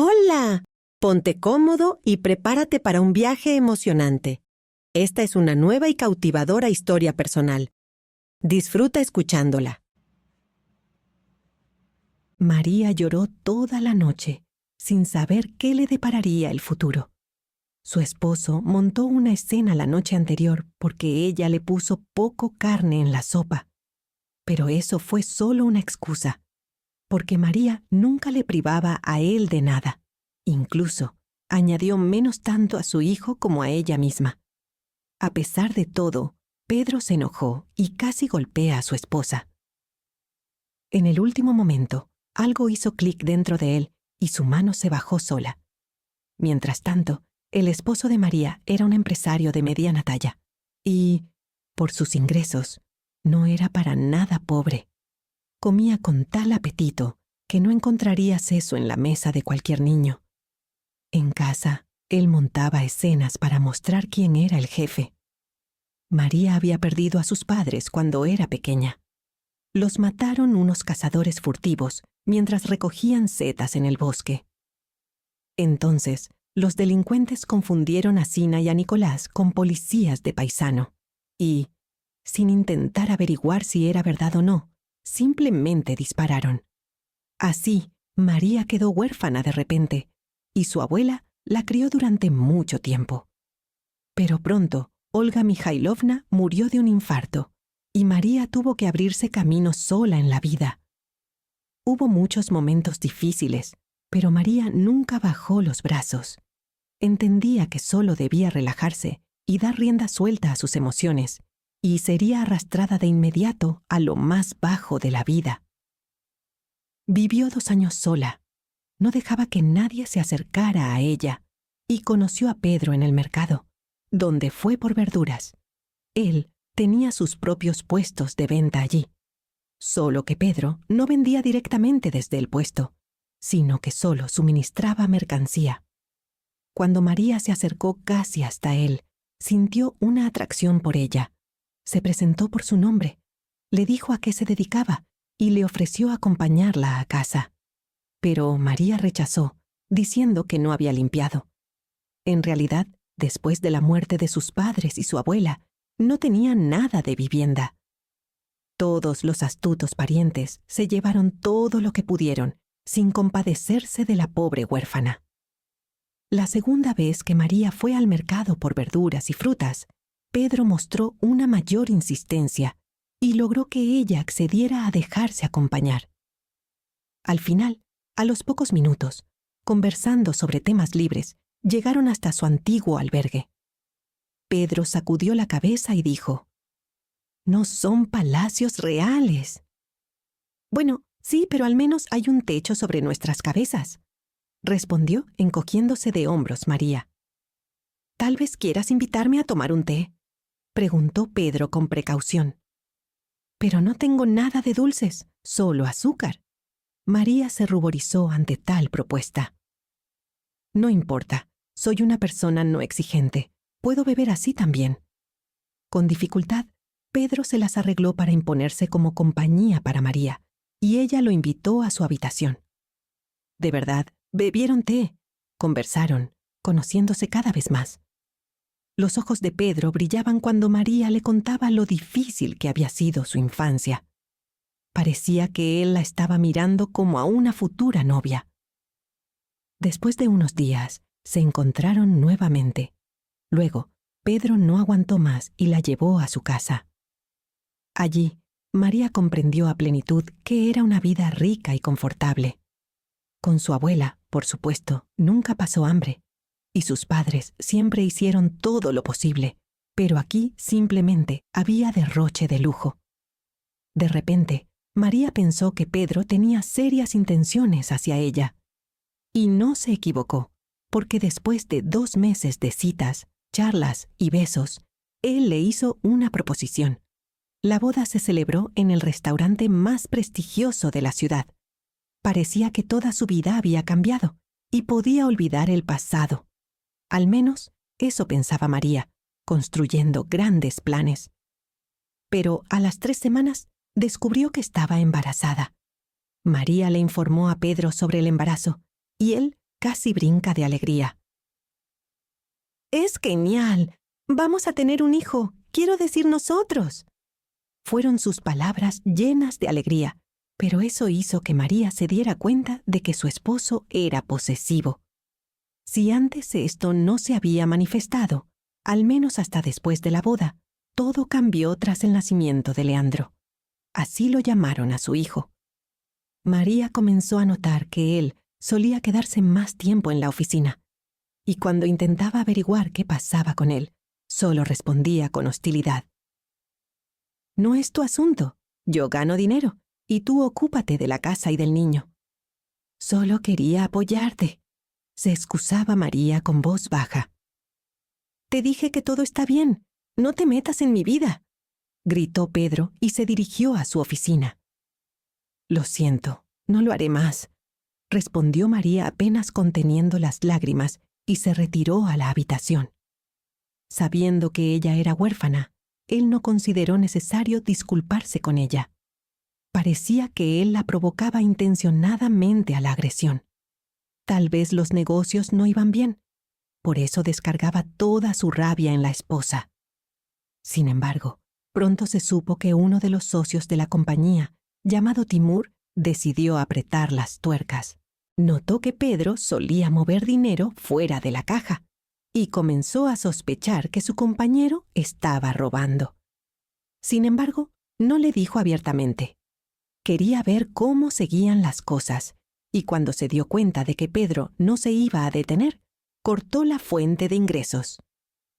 ¡Hola! Ponte cómodo y prepárate para un viaje emocionante. Esta es una nueva y cautivadora historia personal. Disfruta escuchándola. María lloró toda la noche, sin saber qué le depararía el futuro. Su esposo montó una escena la noche anterior porque ella le puso poco carne en la sopa. Pero eso fue solo una excusa, porque María nunca le privaba a él de nada. Incluso, añadió menos tanto a su hijo como a ella misma. A pesar de todo, Pedro se enojó y casi golpea a su esposa. En el último momento, algo hizo clic dentro de él y su mano se bajó sola. Mientras tanto, el esposo de María era un empresario de mediana talla y, por sus ingresos, no era para nada pobre. Comía con tal apetito que no encontrarías eso en la mesa de cualquier niño. En casa, él montaba escenas para mostrar quién era el jefe. María había perdido a sus padres cuando era pequeña. Los mataron unos cazadores furtivos mientras recogían setas en el bosque. Entonces, los delincuentes confundieron a Sina y a Nicolás con policías de paisano y, sin intentar averiguar si era verdad o no, simplemente dispararon. Así, María quedó huérfana de repente y su abuela la crió durante mucho tiempo. Pero pronto, Olga Mikhailovna murió de un infarto y María tuvo que abrirse camino sola en la vida. Hubo muchos momentos difíciles, pero María nunca bajó los brazos. Entendía que solo debía relajarse y dar rienda suelta a sus emociones, y sería arrastrada de inmediato a lo más bajo de la vida. Vivió 2 años sola. No dejaba que nadie se acercara a ella, y conoció a Pedro en el mercado, donde fue por verduras. Él tenía sus propios puestos de venta allí. Solo que Pedro no vendía directamente desde el puesto, sino que solo suministraba mercancía. Cuando María se acercó casi hasta él, sintió una atracción por ella. Se presentó por su nombre, le dijo a qué se dedicaba y le ofreció acompañarla a casa. Pero María rechazó, diciendo que no había limpiado. En realidad, después de la muerte de sus padres y su abuela, no tenía nada de vivienda. Todos los astutos parientes se llevaron todo lo que pudieron, sin compadecerse de la pobre huérfana. La segunda vez que María fue al mercado por verduras y frutas, Pedro mostró una mayor insistencia y logró que ella accediera a dejarse acompañar. Al final, a los pocos minutos, conversando sobre temas libres, llegaron hasta su antiguo albergue. Pedro sacudió la cabeza y dijo: «No son palacios reales». «Bueno, sí, pero al menos hay un techo sobre nuestras cabezas», respondió encogiéndose de hombros María. «Tal vez quieras invitarme a tomar un té», preguntó Pedro con precaución. «Pero no tengo nada de dulces, solo azúcar». María se ruborizó ante tal propuesta. «No importa, soy una persona no exigente. Puedo beber así también». Con dificultad, Pedro se las arregló para imponerse como compañía para María, y ella lo invitó a su habitación. De verdad, bebieron té, conversaron, conociéndose cada vez más. Los ojos de Pedro brillaban cuando María le contaba lo difícil que había sido su infancia. Parecía que él la estaba mirando como a una futura novia. Después de unos días, se encontraron nuevamente. Luego, Pedro no aguantó más y la llevó a su casa. Allí, María comprendió a plenitud que era una vida rica y confortable. Con su abuela, por supuesto, nunca pasó hambre, y sus padres siempre hicieron todo lo posible, pero aquí simplemente había derroche de lujo. De repente, María pensó que Pedro tenía serias intenciones hacia ella. Y no se equivocó, porque después de 2 meses de citas, charlas y besos, él le hizo una proposición. La boda se celebró en el restaurante más prestigioso de la ciudad. Parecía que toda su vida había cambiado y podía olvidar el pasado. Al menos, eso pensaba María, construyendo grandes planes. Pero a las 3 semanas descubrió que estaba embarazada. María le informó a Pedro sobre el embarazo y él casi brinca de alegría. ¡Es genial! ¡Vamos a tener un hijo! ¡Quiero decir nosotros! Fueron sus palabras llenas de alegría, pero eso hizo que María se diera cuenta de que su esposo era posesivo. Si antes esto no se había manifestado, al menos hasta después de la boda, todo cambió tras el nacimiento de Leandro. Así lo llamaron a su hijo. María comenzó a notar que él solía quedarse más tiempo en la oficina, y cuando intentaba averiguar qué pasaba con él, solo respondía con hostilidad. No es tu asunto. Yo gano dinero, y tú ocúpate de la casa y del niño. Solo quería apoyarte, se excusaba María con voz baja. Te dije que todo está bien. No te metas en mi vida, gritó Pedro y se dirigió a su oficina. Lo siento, no lo haré más, respondió María apenas conteniendo las lágrimas y se retiró a la habitación. Sabiendo que ella era huérfana, él no consideró necesario disculparse con ella. Parecía que él la provocaba intencionadamente a la agresión. Tal vez los negocios no iban bien, por eso descargaba toda su rabia en la esposa. Sin embargo, pronto se supo que uno de los socios de la compañía, llamado Timur, decidió apretar las tuercas. Notó que Pedro solía mover dinero fuera de la caja y comenzó a sospechar que su compañero estaba robando. Sin embargo, no le dijo abiertamente. Quería ver cómo seguían las cosas, y cuando se dio cuenta de que Pedro no se iba a detener, cortó la fuente de ingresos.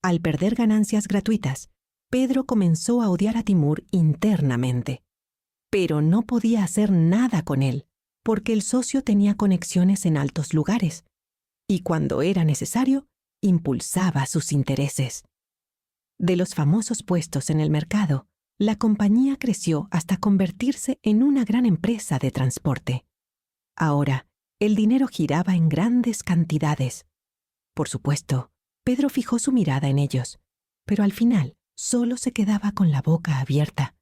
Al perder ganancias gratuitas, Pedro comenzó a odiar a Timur internamente. Pero no podía hacer nada con él, porque el socio tenía conexiones en altos lugares, y cuando era necesario, impulsaba sus intereses. De los famosos puestos en el mercado, la compañía creció hasta convertirse en una gran empresa de transporte. Ahora, el dinero giraba en grandes cantidades. Por supuesto, Pedro fijó su mirada en ellos, pero al final solo se quedaba con la boca abierta,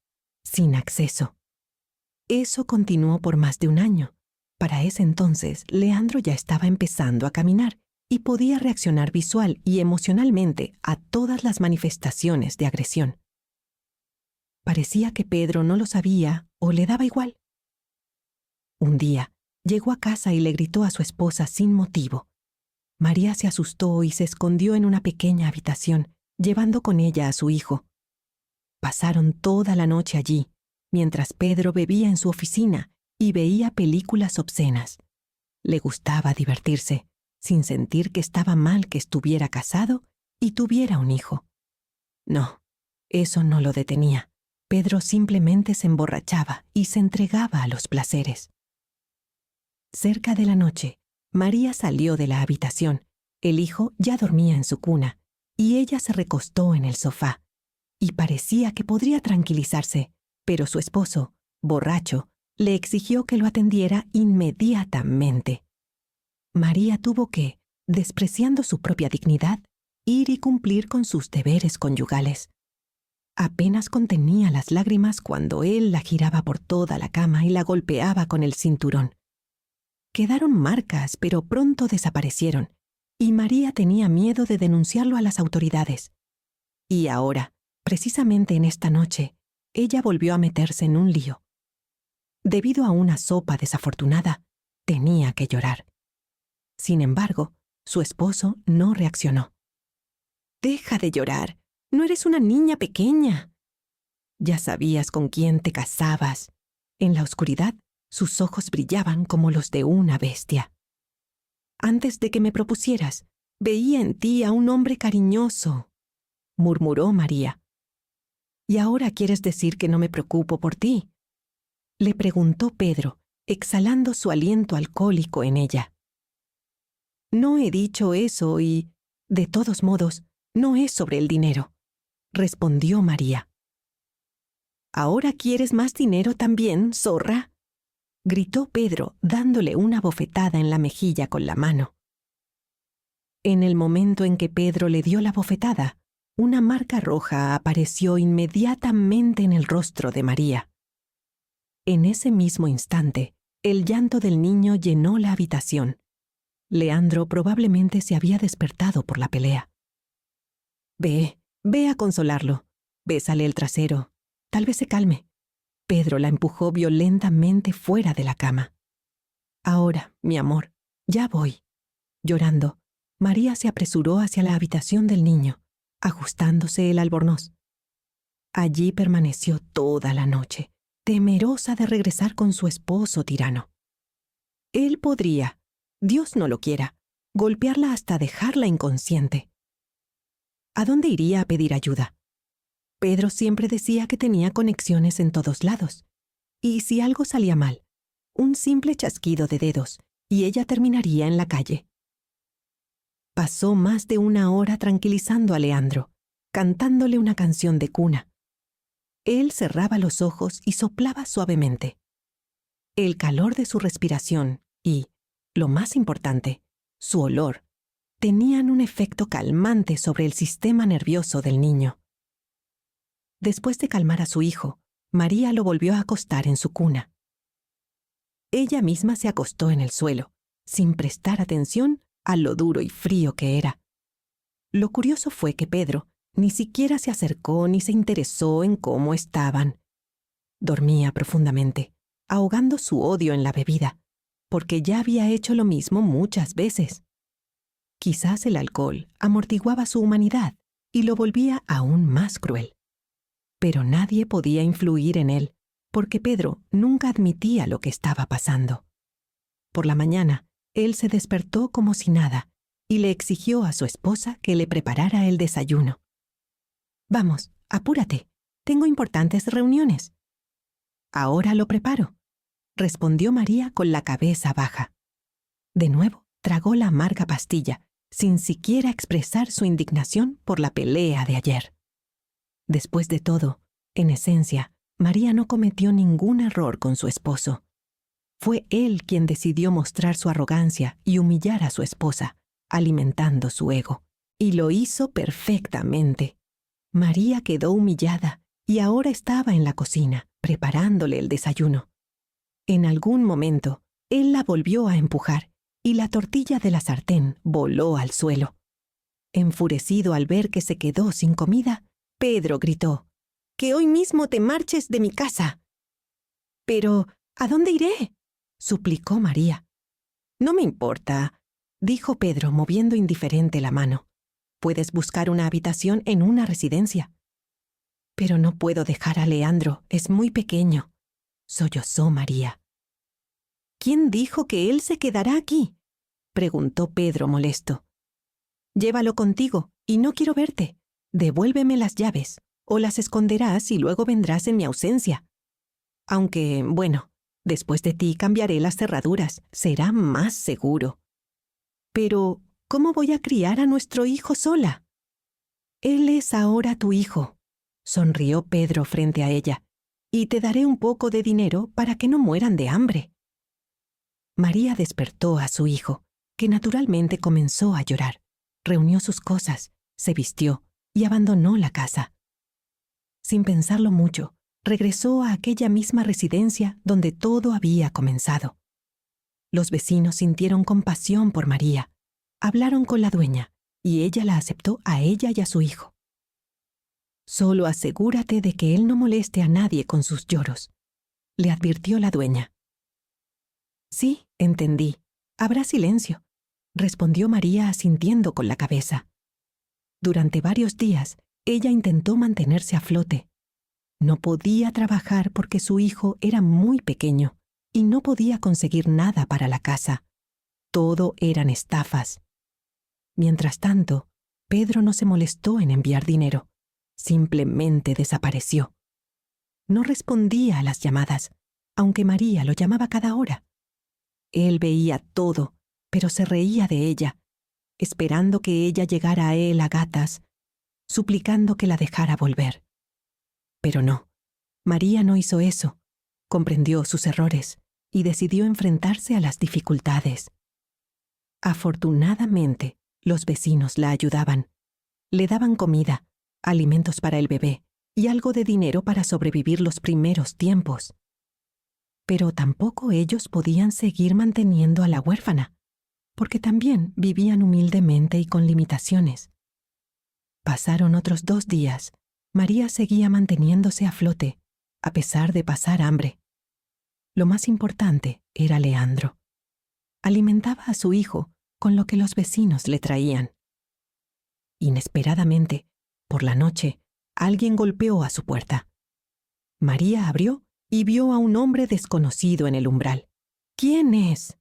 sin acceso. Eso continuó por más de un año. Para ese entonces, Leandro ya estaba empezando a caminar y podía reaccionar visual y emocionalmente a todas las manifestaciones de agresión. Parecía que Pedro no lo sabía o le daba igual. Un día, llegó a casa y le gritó a su esposa sin motivo. María se asustó y se escondió en una pequeña habitación, llevando con ella a su hijo. Pasaron toda la noche allí, mientras Pedro bebía en su oficina y veía películas obscenas. Le gustaba divertirse, sin sentir que estaba mal que estuviera casado y tuviera un hijo. No, eso no lo detenía. Pedro simplemente se emborrachaba y se entregaba a los placeres. Cerca de la noche, María salió de la habitación. El hijo ya dormía en su cuna, y ella se recostó en el sofá, y parecía que podría tranquilizarse, pero su esposo, borracho, le exigió que lo atendiera inmediatamente. María tuvo que, despreciando su propia dignidad, ir y cumplir con sus deberes conyugales. Apenas contenía las lágrimas cuando él la giraba por toda la cama y la golpeaba con el cinturón. Quedaron marcas, pero pronto desaparecieron, y María tenía miedo de denunciarlo a las autoridades. Y ahora, precisamente en esta noche, ella volvió a meterse en un lío. Debido a una sopa desafortunada, tenía que llorar. Sin embargo, su esposo no reaccionó. «Deja de llorar. No eres una niña pequeña. Ya sabías con quién te casabas». En la oscuridad, sus ojos brillaban como los de una bestia. «Antes de que me propusieras, veía en ti a un hombre cariñoso», murmuró María. «¿Y ahora quieres decir que no me preocupo por ti?», le preguntó Pedro, exhalando su aliento alcohólico en ella. «No he dicho eso y, de todos modos, no es sobre el dinero», respondió María. «¿Ahora quieres más dinero también, zorra?», gritó Pedro, dándole una bofetada en la mejilla con la mano. En el momento en que Pedro le dio la bofetada, una marca roja apareció inmediatamente en el rostro de María. En ese mismo instante, el llanto del niño llenó la habitación. Leandro probablemente se había despertado por la pelea. Ve a consolarlo. Bésale el trasero. Tal vez se calme. Pedro la empujó violentamente fuera de la cama. Ahora, mi amor, ya voy. Llorando, María se apresuró hacia la habitación del niño, ajustándose el albornoz. Allí permaneció toda la noche, temerosa de regresar con su esposo tirano. Él podría, Dios no lo quiera, golpearla hasta dejarla inconsciente. ¿A dónde iría a pedir ayuda? Pedro siempre decía que tenía conexiones en todos lados. Y si algo salía mal, un simple chasquido de dedos, y ella terminaría en la calle. Pasó más de una hora tranquilizando a Leandro, cantándole una canción de cuna. Él cerraba los ojos y soplaba suavemente. El calor de su respiración y, lo más importante, su olor, tenían un efecto calmante sobre el sistema nervioso del niño. Después de calmar a su hijo, María lo volvió a acostar en su cuna. Ella misma se acostó en el suelo, sin prestar atención a lo duro y frío que era. Lo curioso fue que Pedro ni siquiera se acercó ni se interesó en cómo estaban. Dormía profundamente, ahogando su odio en la bebida, porque ya había hecho lo mismo muchas veces. Quizás el alcohol amortiguaba su humanidad y lo volvía aún más cruel. Pero nadie podía influir en él, porque Pedro nunca admitía lo que estaba pasando. Por la mañana, él se despertó como si nada y le exigió a su esposa que le preparara el desayuno. «Vamos, apúrate, tengo importantes reuniones». «Ahora lo preparo», respondió María con la cabeza baja. De nuevo, tragó la amarga pastilla, sin siquiera expresar su indignación por la pelea de ayer. Después de todo, en esencia, María no cometió ningún error con su esposo. Fue él quien decidió mostrar su arrogancia y humillar a su esposa, alimentando su ego. Y lo hizo perfectamente. María quedó humillada y ahora estaba en la cocina, preparándole el desayuno. En algún momento, él la volvió a empujar y la tortilla de la sartén voló al suelo. Enfurecido al ver que se quedó sin comida, Pedro gritó: «¡Que hoy mismo te marches de mi casa!». «Pero, ¿a dónde iré?», suplicó María. «No me importa», dijo Pedro moviendo indiferente la mano. «Puedes buscar una habitación en una residencia». «Pero no puedo dejar a Leandro, es muy pequeño», sollozó María. «¿Quién dijo que él se quedará aquí?», preguntó Pedro molesto. «Llévalo contigo y no quiero verte. Devuélveme las llaves, o las esconderás y luego vendrás en mi ausencia. Aunque, bueno, después de ti cambiaré las cerraduras, será más seguro». «Pero, ¿cómo voy a criar a nuestro hijo sola?». «Él es ahora tu hijo», sonrió Pedro frente a ella, «y te daré un poco de dinero para que no mueran de hambre». María despertó a su hijo, que naturalmente comenzó a llorar. Reunió sus cosas, se vistió y abandonó la casa. Sin pensarlo mucho, regresó a aquella misma residencia donde todo había comenzado. Los vecinos sintieron compasión por María, hablaron con la dueña y ella la aceptó a ella y a su hijo. «Solo asegúrate de que él no moleste a nadie con sus lloros», le advirtió la dueña. «Sí, entendí. Habrá silencio», respondió María asintiendo con la cabeza. Durante varios días, ella intentó mantenerse a flote. No podía trabajar porque su hijo era muy pequeño y no podía conseguir nada para la casa. Todo eran estafas. Mientras tanto, Pedro no se molestó en enviar dinero. Simplemente desapareció. No respondía a las llamadas, aunque María lo llamaba cada hora. Él veía todo, pero se reía de ella, esperando que ella llegara a él a gatas, suplicando que la dejara volver. Pero no, María no hizo eso. Comprendió sus errores y decidió enfrentarse a las dificultades. Afortunadamente, los vecinos la ayudaban. Le daban comida, alimentos para el bebé y algo de dinero para sobrevivir los primeros tiempos. Pero tampoco ellos podían seguir manteniendo a la huérfana. porque también vivían humildemente y con limitaciones. Pasaron otros 2 días. María seguía manteniéndose a flote, a pesar de pasar hambre. Lo más importante era Leandro. Alimentaba a su hijo con lo que los vecinos le traían. Inesperadamente, por la noche, alguien golpeó a su puerta. María abrió y vio a un hombre desconocido en el umbral. ¿Quién es?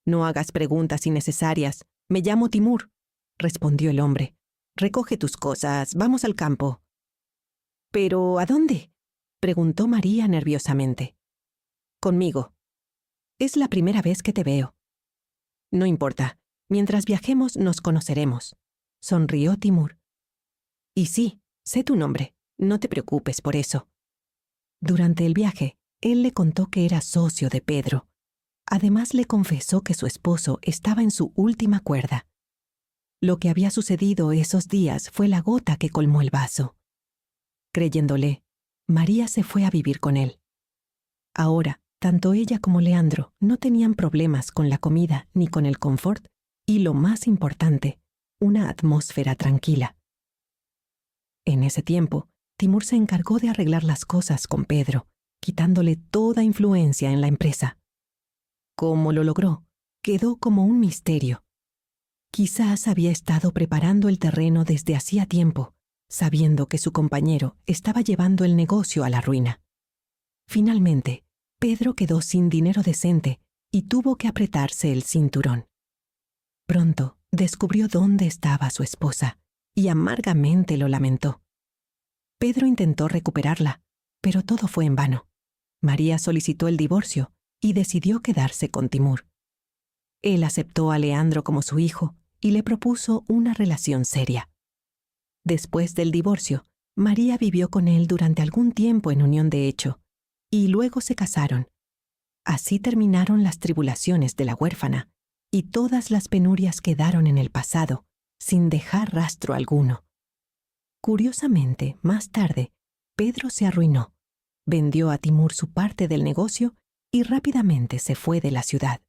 No hagas preguntas innecesarias. Me llamo Timur, respondió el hombre. Recoge tus cosas, vamos al campo. ¿Pero a dónde? Preguntó María nerviosamente. Conmigo. Es la primera vez que te veo. No importa. Mientras viajemos nos conoceremos, sonrió Timur. Y sí, sé tu nombre. No te preocupes por eso. Durante el viaje, él le contó que era socio de Pedro. Además le confesó que su esposo estaba en su última cuerda. Lo que había sucedido esos días fue la gota que colmó el vaso. Creyéndole, María se fue a vivir con él. Ahora, tanto ella como Leandro no tenían problemas con la comida ni con el confort y, lo más importante, una atmósfera tranquila. En ese tiempo, Timur se encargó de arreglar las cosas con Pedro, quitándole toda influencia en la empresa. ¿Cómo lo logró? Quedó como un misterio. Quizás había estado preparando el terreno desde hacía tiempo, sabiendo que su compañero estaba llevando el negocio a la ruina. Finalmente, Pedro quedó sin dinero decente y tuvo que apretarse el cinturón. Pronto descubrió dónde estaba su esposa y amargamente lo lamentó. Pedro intentó recuperarla, pero todo fue en vano. María solicitó el divorcio y decidió quedarse con Timur. Él aceptó a Leandro como su hijo y le propuso una relación seria. Después del divorcio, María vivió con él durante algún tiempo en unión de hecho, y luego se casaron. Así terminaron las tribulaciones de la huérfana, y todas las penurias quedaron en el pasado, sin dejar rastro alguno. Curiosamente, más tarde, Pedro se arruinó, vendió a Timur su parte del negocio y rápidamente se fue de la ciudad.